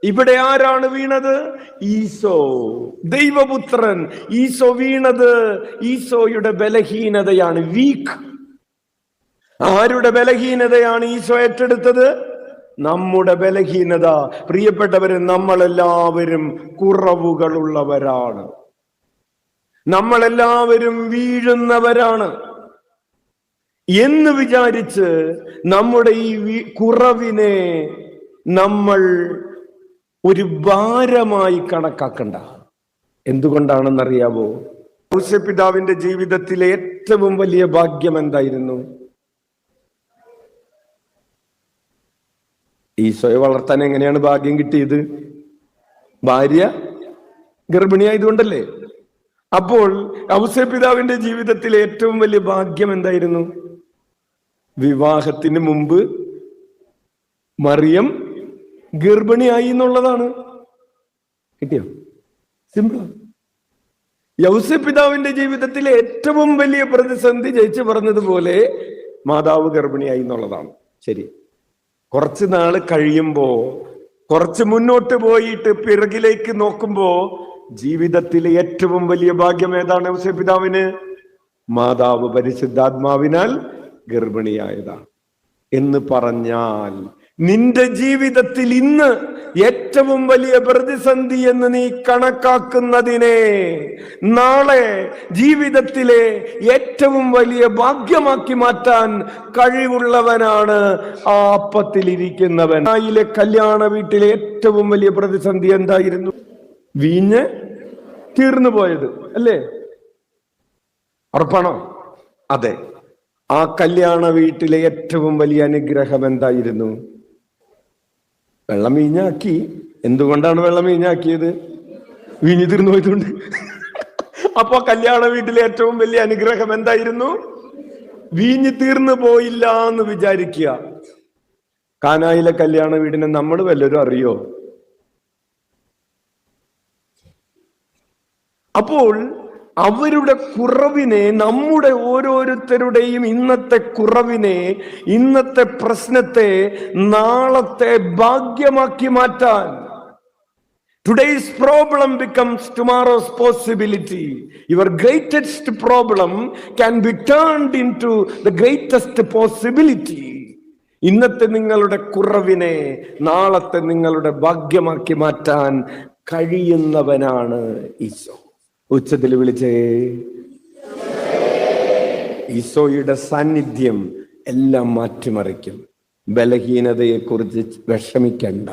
ഇവിടെ ആരാണ് വീണത്? ഈശോ, ദൈവപുത്രൻ. ഈശോ വീണത് ഈശോയുടെ ബലഹീനതയാണ്, വീക്ക്. ആരുടെ ബലഹീനതയാണ് ഈശോ ഏറ്റെടുത്തത്? നമ്മുടെ ബലഹീനത. പ്രിയപ്പെട്ടവര്, നമ്മളെല്ലാവരും കുറവുകളുള്ളവരാണ്. നമ്മളെല്ലാവരും വീഴുന്നവരാണ് എന്ന് വിചാരിച്ച് നമ്മുടെ ഈ കുറവിനെ നമ്മൾ ഒരു ഭാരമായി കണക്കാക്കണ്ട. എന്തുകൊണ്ടാണെന്നറിയാവോ? ഔസേപ്പിതാവിന്റെ ജീവിതത്തിലെ ഏറ്റവും വലിയ ഭാഗ്യം എന്തായിരുന്നു? ഈശോയെ വളർത്താൻ എങ്ങനെയാണ് ഭാഗ്യം കിട്ടിയത്? ഭാര്യ ഗർഭിണിയായതുകൊണ്ടല്ലേ? അപ്പോൾ ഔസേപ്പിതാവിന്റെ ജീവിതത്തിലെ ഏറ്റവും വലിയ ഭാഗ്യം എന്തായിരുന്നു? വിവാഹത്തിന് മുമ്പ് മറിയം ഗർഭിണിയായി എന്നുള്ളതാണ്. കിട്ടിയോ? സിമ്പിൾ. ഔസേപ്പിതാവിന്റെ ജീവിതത്തിലെ ഏറ്റവും വലിയ പ്രതിസന്ധി ജയിച്ചു പറഞ്ഞതുപോലെ മാതാവ് ഗർഭിണിയായി എന്നുള്ളതാണ്. ശരി, കുറച്ച് നാള് കഴിയുമ്പോ, കുറച്ച് മുന്നോട്ട് പോയിട്ട് പിറകിലേക്ക് നോക്കുമ്പോ ജീവിതത്തിലെ ഏറ്റവും വലിയ ഭാഗ്യം ഏതാണ് ഔസേപ്പിതാവിന്? മാതാവ് പരിശുദ്ധാത്മാവിനാൽ ഗർഭിണിയായതാണ്. എന്ന് പറഞ്ഞാൽ നിന്റെ ജീവിതത്തിൽ ഇന്ന് ഏറ്റവും വലിയ പ്രതിസന്ധി എന്ന് നീ കണക്കാക്കുന്നതിനെ നാളെ ജീവിതത്തിലെ ഏറ്റവും വലിയ ഭാഗ്യമാക്കി മാറ്റാൻ കഴിവുള്ളവനാണ് ആ അപ്പത്തിലിരിക്കുന്നവൻ. ആയിലെ കല്യാണ വീട്ടിലെ ഏറ്റവും വലിയ പ്രതിസന്ധി എന്തായിരുന്നു? വീഞ്ഞ് തീർന്നു പോയത് അല്ലേ? ഉറപ്പാണോ? അതെ. ആ കല്യാണ വീട്ടിലെ ഏറ്റവും വലിയ അനുഗ്രഹം എന്തായിരുന്നു? വെള്ളം വീഞ്ഞാക്കി. എന്തുകൊണ്ടാണ് വെള്ളം വീഞ്ഞാക്കിയത്? വീഞ്ഞ് തീർന്നു പോയതുകൊണ്ട്. അപ്പൊ കല്യാണ വീട്ടിലെ ഏറ്റവും വലിയ അനുഗ്രഹം എന്തായിരുന്നു? വീഞ്ഞ് തീർന്നു പോയില്ല എന്ന് വിചാരിക്കുക. കാനായിലെ കല്യാണ വീടിനെ നമ്മൾ വല്ലവരും അറിയോ? അപ്പോൾ അവരുടെ കുറവിനെ, നമ്മുടെ ഓരോരുത്തരുടെയും ഇന്നത്തെ കുറവിനെ, ഇന്നത്തെ പ്രശ്നത്തെ നാളത്തെ ഭാഗ്യമാക്കി മാറ്റാൻ, today's problem becomes tomorrow's possibility. Your greatest problem can be turned into the greatest possibility. ഇന്നത്തെ നിങ്ങളുടെ കുറവിനെ നാളത്തെ നിങ്ങളുടെ ഭാഗ്യമാക്കി മാറ്റാൻ കഴിയുന്നവനാണ് ഈശോ. ഉച്ചത്തിൽ വിളിച്ചേ. ഈശോയുടെ സാന്നിധ്യം എല്ലാം മാറ്റിമറിക്കും. ബലഹീനതയെക്കുറിച്ച് വിഷമിക്കണ്ട.